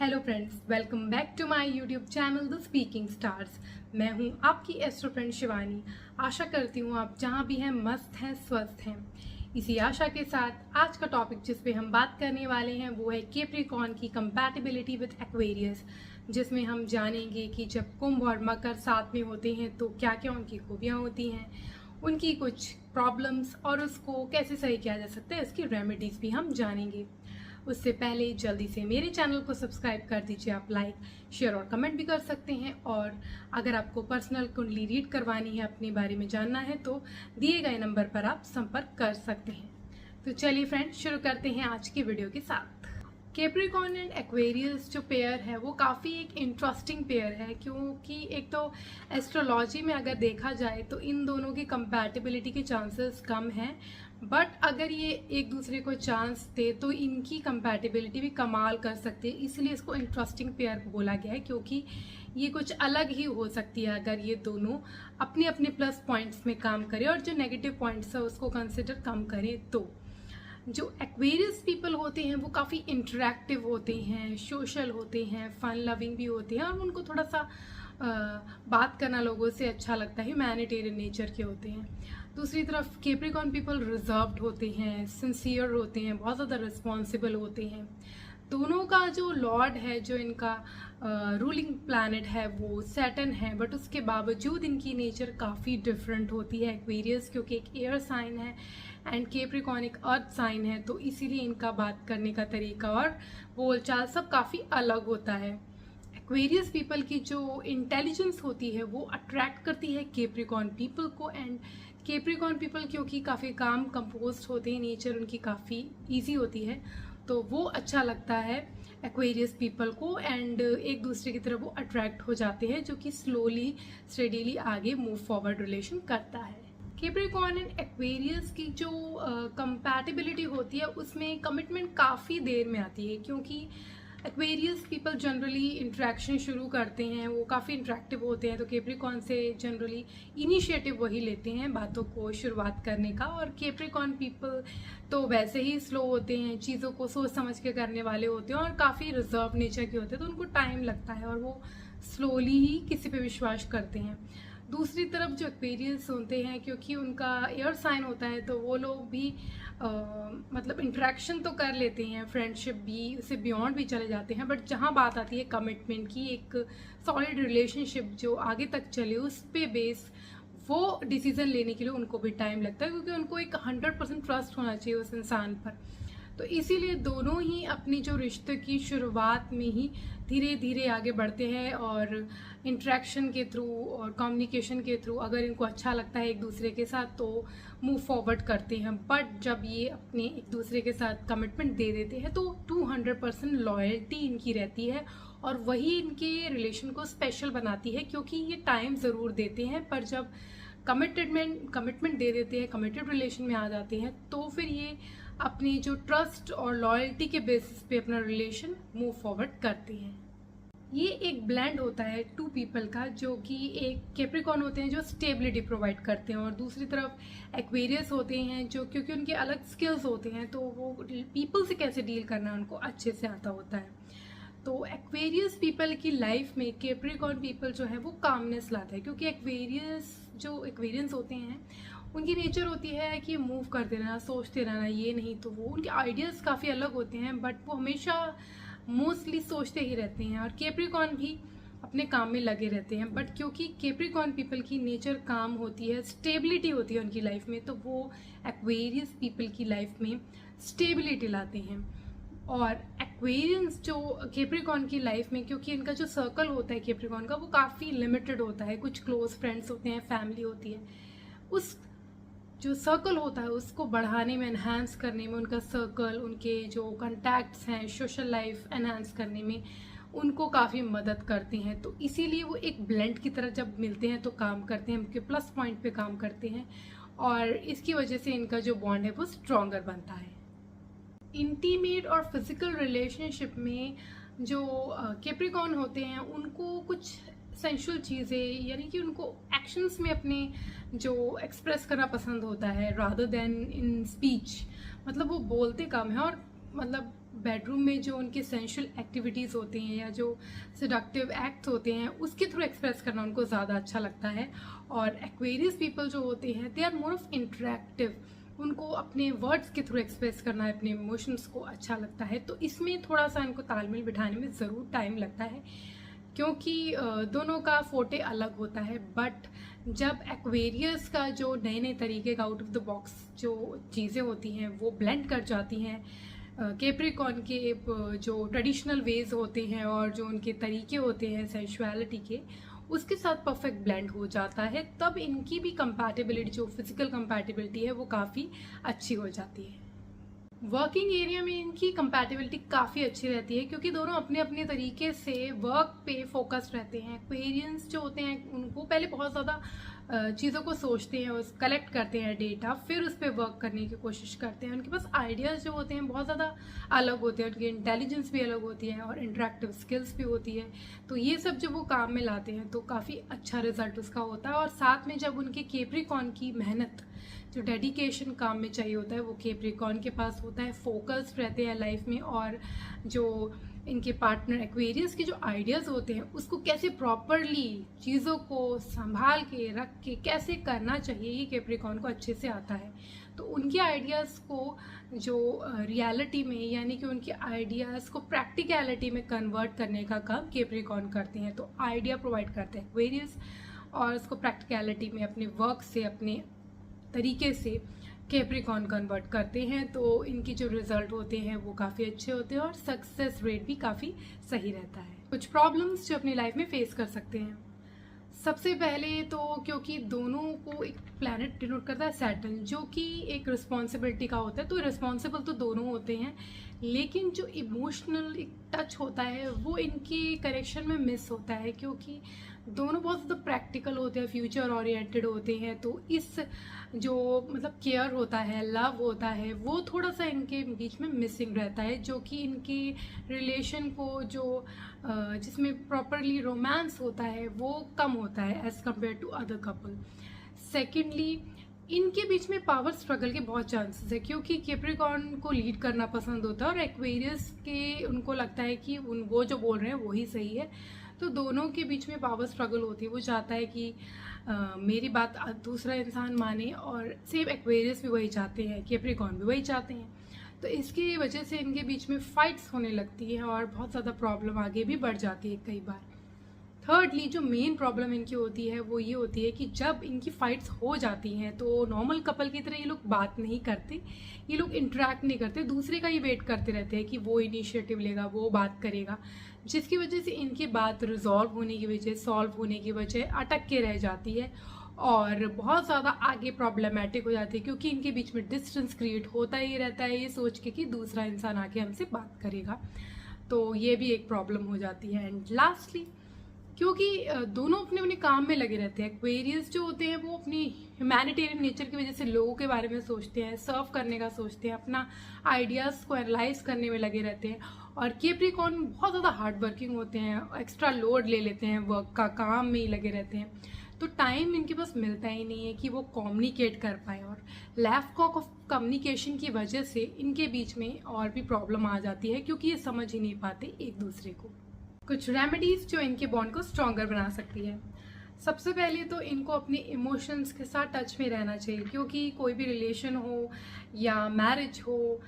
Hello friends, welcome back to my YouTube channel the speaking stars. मैं हूं आपकी astro friend Shivani. आशा करती हूं आप जहां भी हैं मस्त हैं, स्वस्थ हैं। इसी आशा के साथ आज का टॉपिक जिस पे हम बात करने वाले हैं वो है कैप्रिकॉर्न की कंपैटिबिलिटी विद एक्वेरियस, जिसमें हम जानेंगे कि जब कुंभ और मकर साथ में होते हैं तो क्या क्या उनकी खूबियाँ होती हैं, उनकी कुछ प्रॉब्लम्स और उसको कैसे सही किया जा सकता है, इसकी रेमेडीज भी हम जानेंगे। उससे पहले जल्दी से मेरे चैनल को सब्सक्राइब कर दीजिए। आप लाइक, शेयर और कमेंट भी कर सकते हैं। और अगर आपको पर्सनल कुंडली रीड करवानी है, अपने बारे में जानना है, तो दिए गए नंबर पर आप संपर्क कर सकते हैं। तो चलिए फ्रेंड्स, शुरू करते हैं आज की वीडियो के साथ। कैप्रिकॉर्न एंड एक्वेरियस जो पेयर है वो काफ़ी एक इंटरेस्टिंग पेयर है, क्योंकि एक तो एस्ट्रोलॉजी में अगर देखा जाए तो इन दोनों की कंपैटिबिलिटी के चांसेस कम हैं, बट अगर ये एक दूसरे को चांस दे तो इनकी कंपैटिबिलिटी भी कमाल कर सकते हैं। इसलिए इसको इंटरेस्टिंग पेयर बोला गया है, क्योंकि ये कुछ अलग ही हो सकती है अगर ये दोनों अपने अपने प्लस पॉइंट्स में काम करें और जो नेगेटिव पॉइंट्स है उसको कंसिडर कम करें। तो जो एक्वेरियस पीपल होते हैं वो काफ़ी इंटरेक्टिव होते हैं, सोशल होते हैं, फन लविंग भी होते हैं और उनको थोड़ा सा बात करना लोगों से अच्छा लगता है, ह्यूमैनिटेरियन नेचर के होते हैं। दूसरी तरफ कैप्रिकॉर्न पीपल रिजर्व्ड होते हैं, सिंसियर होते हैं, बहुत ज़्यादा रिस्पॉन्सिबल होते हैं। दोनों का जो लॉर्ड है, जो इनका रूलिंग प्लैनेट है वो सैटर्न है, बट उसके बावजूद इनकी नेचर काफ़ी डिफरेंट होती है। एक्वेरियस क्योंकि एक एयर साइन है एंड कैप्रिकॉर्न एक अर्थ साइन है, तो इसीलिए इनका बात करने का तरीका और बोलचाल सब काफ़ी अलग होता है। एक्वेरियस पीपल की जो इंटेलिजेंस होती है वो अट्रैक्ट करती है कैप्रिकॉर्न पीपल को। एंड कैप्रिकॉर्न पीपल क्योंकि काफ़ी काम कंपोस्ट होते हैं, नेचर उनकी काफ़ी ईजी होती है, तो वो अच्छा लगता है एक्वेरियस पीपल को एंड एक दूसरे की तरफ वो अट्रैक्ट हो जाते हैं, जो कि स्लोली स्टेडीली आगे मूव फॉरवर्ड रिलेशन करता है। कैप्रिकॉर्न एंड एक्वेरियस की जो कंपैटिबिलिटी होती है उसमें कमिटमेंट काफ़ी देर में आती है, क्योंकि एक्वेरियस पीपल जनरली इंटरेक्शन शुरू करते हैं, वो काफ़ी इंटरेक्टिव होते हैं, तो कैप्रिकॉर्न से जनरली इनिशिएटिव वही लेते हैं बातों को शुरुआत करने का। और कैप्रिकॉर्न पीपल तो वैसे ही स्लो होते हैं, चीज़ों को सोच समझ के करने वाले होते हैं और काफ़ी रिजर्व नेचर के होते हैं, तो उनको टाइम लगता है और वो स्लोली ही किसी पे विश्वास करते हैं। दूसरी तरफ जो एक्वेरियस होते हैं, क्योंकि उनका एयर साइन होता है, तो वो लोग भी मतलब इंटरेक्शन तो कर लेते हैं, फ्रेंडशिप भी, उससे बियॉन्ड भी चले जाते हैं, बट जहाँ बात आती है कमिटमेंट की, एक सॉलिड रिलेशनशिप जो आगे तक चले, उस पे बेस वो डिसीजन लेने के लिए उनको भी टाइम लगता है, क्योंकि उनको एक 100% ट्रस्ट होना चाहिए उस इंसान पर। तो इसीलिए दोनों ही अपनी जो रिश्ते की शुरुआत में ही धीरे धीरे आगे बढ़ते हैं और इंटरेक्शन के थ्रू और कम्युनिकेशन के थ्रू अगर इनको अच्छा लगता है एक दूसरे के साथ तो मूव फॉरवर्ड करते हैं। बट जब ये अपने एक दूसरे के साथ कमिटमेंट दे देते हैं तो 200% लॉयल्टी इनकी रहती है और वही इनके रिलेशन को स्पेशल बनाती है, क्योंकि ये टाइम ज़रूर देते हैं, पर जब कमिटमेंट दे देते हैं, कमिटेड रिलेशन में आ जाते हैं, तो फिर ये अपनी जो ट्रस्ट और लॉयल्टी के बेसिस पे अपना रिलेशन मूव फॉरवर्ड करते हैं। ये एक ब्लेंड होता है टू पीपल का, जो कि एक कैप्रिकॉर्न होते हैं जो स्टेबिलिटी प्रोवाइड करते हैं और दूसरी तरफ एक्वेरियस होते हैं जो, क्योंकि उनके अलग स्किल्स होते हैं, तो वो पीपल से कैसे डील करना उनको अच्छे से आता होता है। तो एक्वेरियस पीपल की लाइफ में कैप्रिकॉर्न पीपल जो है वो कामनेस लाता है, क्योंकि एक्वेरियंस होते हैं उनकी नेचर होती है कि मूव करते रहना, सोचते रहना, ये नहीं तो वो, उनके आइडियाज़ काफ़ी अलग होते हैं, बट वो हमेशा मोस्टली सोचते ही रहते हैं। और कैप्रिकॉर्न भी अपने काम में लगे रहते हैं, बट क्योंकि कैप्रिकॉर्न पीपल की नेचर काम होती है, स्टेबिलिटी होती है उनकी लाइफ में, तो वो एक्वेरियस पीपल की लाइफ में स्टेबिलिटी लाते हैं। और एक्वेरियंस जो कैप्रिकॉर्न की लाइफ में, क्योंकि इनका जो सर्कल होता है कैप्रिकॉर्न का वो काफ़ी लिमिटेड होता है, कुछ क्लोज फ्रेंड्स होते हैं, फैमिली होती है, उस जो सर्कल होता है उसको बढ़ाने में, एनहांस करने में, उनका सर्कल, उनके जो कॉन्टैक्ट्स हैं, सोशल लाइफ एनहांस करने में उनको काफ़ी मदद करते हैं। तो इसीलिए वो एक ब्लेंड की तरह जब मिलते हैं तो काम करते हैं, उनके प्लस पॉइंट पे काम करते हैं और इसकी वजह से इनका जो बॉन्ड है वो स्ट्रॉन्गर बनता है। इंटीमेट और फिजिकल रिलेशनशिप में जो कैप्रिकॉर्न होते हैं उनको कुछ सेंशुअल चीज़ें, यानी कि उनको एक्शंस में अपने जो एक्सप्रेस करना पसंद होता है रादर देन इन स्पीच। मतलब वो बोलते कम है और मतलब बेडरूम में जो उनके सेंशुअल एक्टिविटीज़ होते हैं या जो सेडक्टिव एक्ट्स होते हैं उसके थ्रू एक्सप्रेस करना उनको ज़्यादा अच्छा लगता है। और एक्वेरियस पीपल जो होते हैं they are more of interactive, उनको अपने वर्ड्स के थ्रू एक्सप्रेस करना है, अपने इमोशंस को अच्छा लगता है। तो इसमें थोड़ा सा इनको तालमेल बिठाने में ज़रूर टाइम लगता है, क्योंकि दोनों का फोटे अलग होता है। बट जब एक्वेरियस का जो नए नए तरीके का आउट ऑफ द बॉक्स जो चीज़ें होती हैं वो ब्लेंड कर जाती हैं कैप्रिकॉर्न के जो ट्रेडिशनल वेज होते हैं और जो उनके तरीके होते हैं सेंशुअलिटी के, उसके साथ परफेक्ट ब्लेंड हो जाता है, तब इनकी भी कंपैटिबिलिटी, जो फिजिकल कंपैटिबिलिटी है वो काफ़ी अच्छी हो जाती है। वर्किंग एरिया में इनकी कंपैटिबिलिटी काफ़ी अच्छी रहती है, क्योंकि दोनों अपने अपने तरीके से वर्क पे फोकस्ड रहते हैं। एक्वेरियंस जो होते हैं उनको पहले बहुत ज़्यादा चीज़ों को सोचते हैं, उस कलेक्ट करते हैं डेटा, फिर उस पर वर्क करने की कोशिश करते हैं। उनके पास आइडियाज़ जो होते हैं बहुत ज़्यादा अलग होते हैं, उनकी इंटेलिजेंस भी अलग होती है और इंटरेक्टिव स्किल्स भी होती है। तो ये सब जब वो काम में लाते हैं तो काफ़ी अच्छा रिजल्ट उसका होता है। और साथ में जब उनके कैप्रिकॉर्न की मेहनत, जो डेडिकेशन काम में चाहिए होता है, वो कैप्रिकॉर्न के पास होता है, फोकस्ड रहते हैं लाइफ में। और जो इनके पार्टनर एक्वेरियस के जो आइडियाज़ होते हैं उसको कैसे प्रॉपरली चीज़ों को संभाल के रख के कैसे करना चाहिए, ये कैप्रिकॉर्न को अच्छे से आता है। तो उनके आइडियाज़ को जो रियलिटी में, यानी कि उनके आइडियाज़ को प्रैक्टिकलिटी में कन्वर्ट करने का काम कैप्रिकॉर्न करते हैं। तो आइडिया प्रोवाइड करते हैं एक्वेरियस और उसको प्रैक्टिकलिटी में अपने वर्क से, अपने तरीके से कैप्रिकॉर्न कन्वर्ट करते हैं। तो इनकी जो रिजल्ट होते हैं वो काफ़ी अच्छे होते हैं और सक्सेस रेट भी काफ़ी सही रहता है। कुछ प्रॉब्लम्स जो अपनी लाइफ में फेस कर सकते हैं, सबसे पहले तो क्योंकि दोनों को एक प्लैनेट डिनोट करता है सैटर्न, जो कि एक रिस्पॉन्सिबिलिटी का होता है। तो रिस्पॉन्सिबल तो दोनों होते हैं, लेकिन जो इमोशनल एक टच होता है वो इनके करेक्शन में मिस होता है, क्योंकि दोनों बहुत ज़्यादा प्रैक्टिकल होते हैं, फ्यूचर ओरिएंटेड होते हैं। तो इस जो मतलब केयर होता है, लव होता है, वो थोड़ा सा इनके बीच में मिसिंग रहता है, जो कि इनकी रिलेशन को जो जिसमें प्रॉपरली रोमांस होता है वो कम होता है as compare to other couple. Secondly, इनके बीच में पावर स्ट्रगल के बहुत चांसेस है, क्योंकि कैप्रिकॉर्न को लीड करना पसंद होता है और एक्वेरियस के उनको लगता है कि वो जो बोल रहे हैं वही सही है। तो दोनों के बीच में पावर स्ट्रगल होती है। वो चाहता है कि मेरी बात दूसरा इंसान माने, और सेम एक्वेरियस भी वही चाहते हैं, कैप्रिकॉर्न भी वही चाहते हैं। तो इसकी वजह से इनके बीच में फाइट्स होने लगती हैं और बहुत ज़्यादा प्रॉब्लम आगे भी बढ़ जाती है कई बार। थर्डली, जो मेन प्रॉब्लम इनकी होती है वो ये होती है कि जब इनकी फाइट्स हो जाती हैं तो नॉर्मल कपल की तरह ये लोग बात नहीं करते, ये लोग इंटरेक्ट नहीं करते, दूसरे का ही वेट करते रहते हैं कि वो इनिशिएटिव लेगा, वो बात करेगा, जिसकी वजह से इनकी बात रिजॉल्व होने की वजह, सॉल्व होने की वजह अटक के रह जाती है और बहुत ज़्यादा आगे प्रॉब्लमेटिक हो जाती है, क्योंकि इनके बीच में डिस्टेंस क्रिएट होता ही रहता है ये सोच के कि दूसरा इंसान आके हमसे बात करेगा। तो ये भी एक प्रॉब्लम हो जाती है। एंड लास्टली, क्योंकि दोनों अपने अपने काम में लगे रहते हैं, एक्वेरियस जो होते हैं वो अपनी ह्यूमैनिटेरियन नेचर की वजह से लोगों के बारे में सोचते हैं, सर्व करने का सोचते हैं, अपना आइडियाज़ को एनालाइज करने में लगे रहते हैं। और कैप्रिकॉर्न बहुत ज़्यादा हार्ड वर्किंग होते हैं, एक्स्ट्रा लोड ले लेते हैं, वर्क का काम में ही लगे रहते हैं। तो टाइम इनके पास मिलता ही नहीं है कि वो कम्युनिकेट कर पाए, और लैक ऑफ कम्युनिकेशन की वजह से इनके बीच में और भी प्रॉब्लम आ जाती है, क्योंकि ये समझ ही नहीं पाते एक दूसरे को। कुछ रेमेडीज जो इनके बॉन्ड को स्ट्रॉन्गर बना सकती है। सबसे पहले तो इनको अपने इमोशंस के साथ टच में रहना चाहिए, क्योंकि कोई भी रिलेशन हो या मैरिज हो,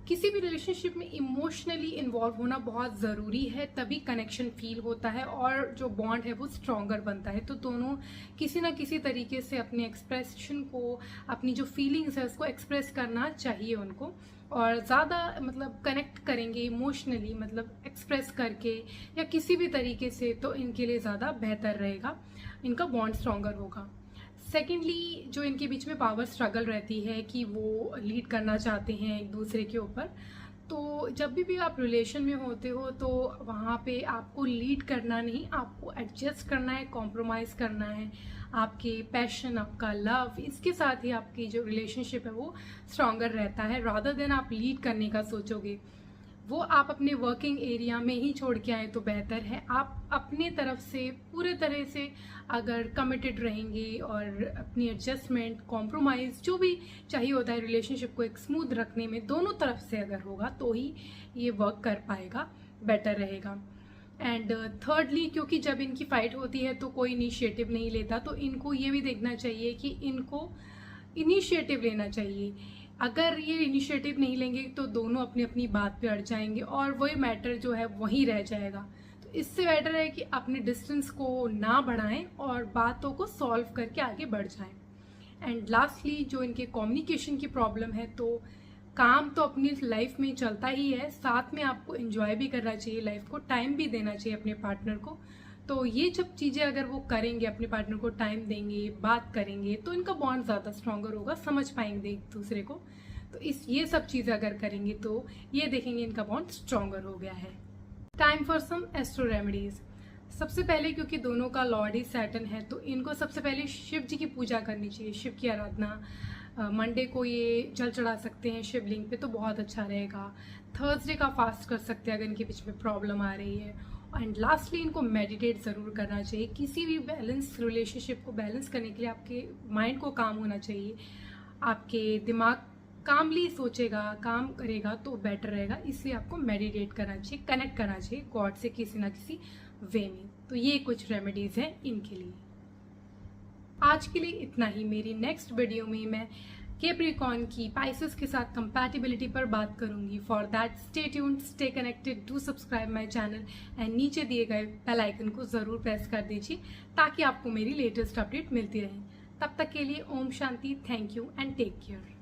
किसी भी रिलेशनशिप में इमोशनली इन्वॉल्व होना बहुत ज़रूरी है, तभी कनेक्शन फील होता है और जो बॉन्ड है वो स्ट्रॉन्गर बनता है। तो दोनों किसी ना किसी तरीके से अपने एक्सप्रेशन को, अपनी जो फीलिंग्स है उसको एक्सप्रेस करना चाहिए उनको, और ज़्यादा मतलब कनेक्ट करेंगे इमोशनली, मतलब एक्सप्रेस करके या किसी भी तरीके से, तो इनके लिए ज़्यादा बेहतर रहेगा, इनका बॉन्ड स्ट्रॉन्गर होगा। सेकेंडली, जो इनके बीच में पावर स्ट्रगल रहती है कि वो लीड करना चाहते हैं एक दूसरे के ऊपर, तो जब भी आप रिलेशन में होते हो तो वहाँ पे आपको लीड करना नहीं, आपको एडजस्ट करना है, कॉम्प्रोमाइज़ करना है। आपके पैशन, आपका लव, इसके साथ ही आपकी जो रिलेशनशिप है वो स्ट्रॉन्गर रहता है, रादर देन आप लीड करने का सोचोगे। वो आप अपने वर्किंग एरिया में ही छोड़ के आए तो बेहतर है। आप अपने तरफ से पूरे तरह से अगर कमिटेड रहेंगे और अपनी एडजस्टमेंट, कॉम्प्रोमाइज़ जो भी चाहिए होता है रिलेशनशिप को एक स्मूथ रखने में, दोनों तरफ से अगर होगा तो ही ये वर्क कर पाएगा, बेटर रहेगा। एंड थर्डली, क्योंकि जब इनकी फाइट होती है तो कोई इनिशिएटिव नहीं लेता, तो इनको ये भी देखना चाहिए कि इनको इनिशिएटिव लेना चाहिए। अगर ये इनिशिएटिव नहीं लेंगे तो दोनों अपनी अपनी बात पे अड़ जाएंगे और वही मैटर जो है वहीं रह जाएगा। तो इससे बेटर है कि अपने डिस्टेंस को ना बढ़ाएं और बातों को सॉल्व करके आगे बढ़ जाएं। एंड लास्टली, जो इनके कम्युनिकेशन की प्रॉब्लम है, तो काम तो अपनी लाइफ में चलता ही है, साथ में आपको एंजॉय भी करना चाहिए, लाइफ को टाइम भी देना चाहिए अपने पार्टनर को। तो ये जब चीज़ें अगर वो करेंगे, अपने पार्टनर को टाइम देंगे, बात करेंगे, तो इनका बॉन्ड ज़्यादा स्ट्रॉन्गर होगा, समझ पाएंगे एक दूसरे को। तो ये सब चीज़ें अगर करेंगे तो ये देखेंगे इनका बॉन्ड स्ट्रॉन्गर हो गया है। Time for some astro remedies. सबसे पहले, क्योंकि दोनों का लॉर्ड ही सैटर्न है, तो इनको सबसे पहले शिव जी की पूजा करनी चाहिए, शिव की आराधना। मंडे को ये जल चढ़ा सकते हैं शिवलिंग पे, तो बहुत अच्छा रहेगा। थर्सडे का फास्ट कर सकते हैं अगर इनके बीच में प्रॉब्लम आ रही है। एंड लास्टली, इनको मेडिटेट ज़रूर करना चाहिए। किसी भी बैलेंस रिलेशनशिप को बैलेंस करने के लिए आपके माइंड को काम होना चाहिए, आपके दिमाग कामली सोचेगा, काम करेगा तो बेटर रहेगा। इसलिए आपको मेडिटेट करना चाहिए, कनेक्ट करना चाहिए गॉड से किसी ना किसी वे में। तो ये कुछ रेमेडीज़ हैं इनके लिए। आज के लिए इतना ही। मेरी नेक्स्ट वीडियो में मैं कैप्रिकॉर्न की पाइसेस के साथ कंपैटिबिलिटी पर बात करूंगी। For that stay tuned, stay connected, do subscribe my channel and नीचे दिए गए बेल आइकन को ज़रूर प्रेस कर दीजिए ताकि आपको मेरी लेटेस्ट अपडेट मिलती रहे। तब तक के लिए Om Shanti, thank you and take care.